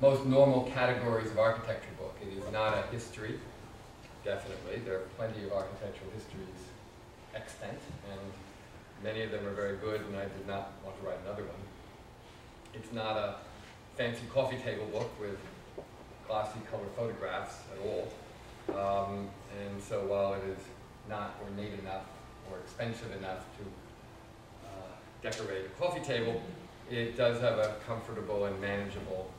most normal categories of architecture book. It is not a history, definitely. There are plenty of architectural histories extant, and many of them are very good, and I did not want to write another one. It's not a fancy coffee table book with glossy color photographs at all. And so while it is not ornate enough or expensive enough to decorate a coffee table, it does have a comfortable and manageable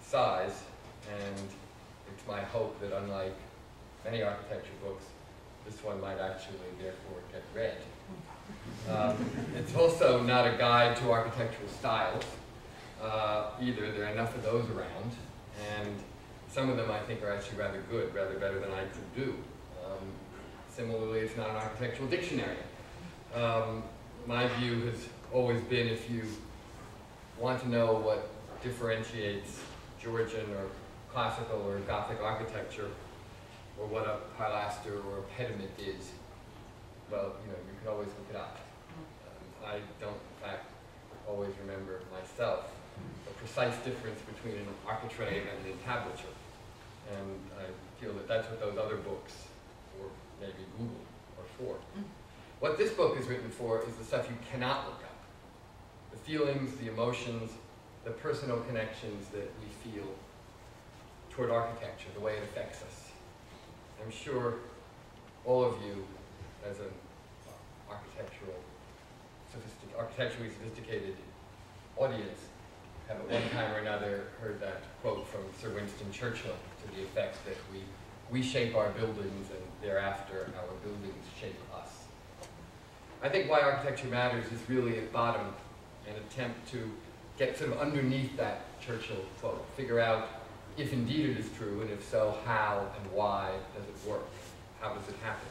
size, and it's my hope that unlike many architecture books, this one might actually therefore get read. It's also not a guide to architectural styles either. There are enough of those around, and some of them I think are actually rather good, rather better than I could do. Similarly, it's not an architectural dictionary. My view has always been, if you want to know what differentiates Georgian or classical or Gothic architecture, or what a pilaster or a pediment is, well, you can always look it up. I don't, in fact, always remember myself the precise difference between an architrave and an entablature. And I feel that that's what those other books, or maybe Google, are for. What this book is written for is the stuff you cannot look up. The feelings, the emotions, the personal connections that we feel toward architecture, the way it affects us. I'm sure all of you, as an architecturally sophisticated audience, have at one time or another heard that quote from Sir Winston Churchill to the effect that we shape our buildings and thereafter our buildings shape us. I think why architecture matters is really at bottom an attempt to get sort of underneath that Churchill quote, figure out if indeed it is true, and if so, how and why does it work? How does it happen?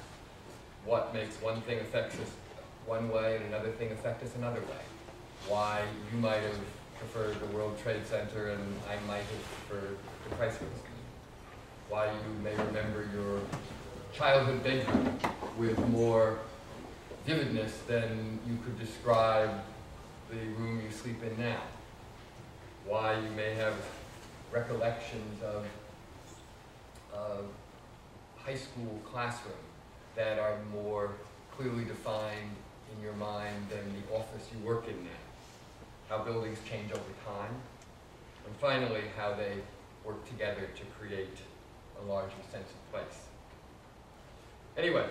What makes one thing affect us one way and another thing affect us another way? Why you might have preferred the World Trade Center and I might have preferred the Chrysler Scheme. Why you may remember your childhood bedroom with more vividness than you could describe the room you sleep in now. Why you may have recollections of high school classroom that are more clearly defined in your mind than the office you work in now. How buildings change over time. And finally, how they work together to create a larger sense of place. Anyway,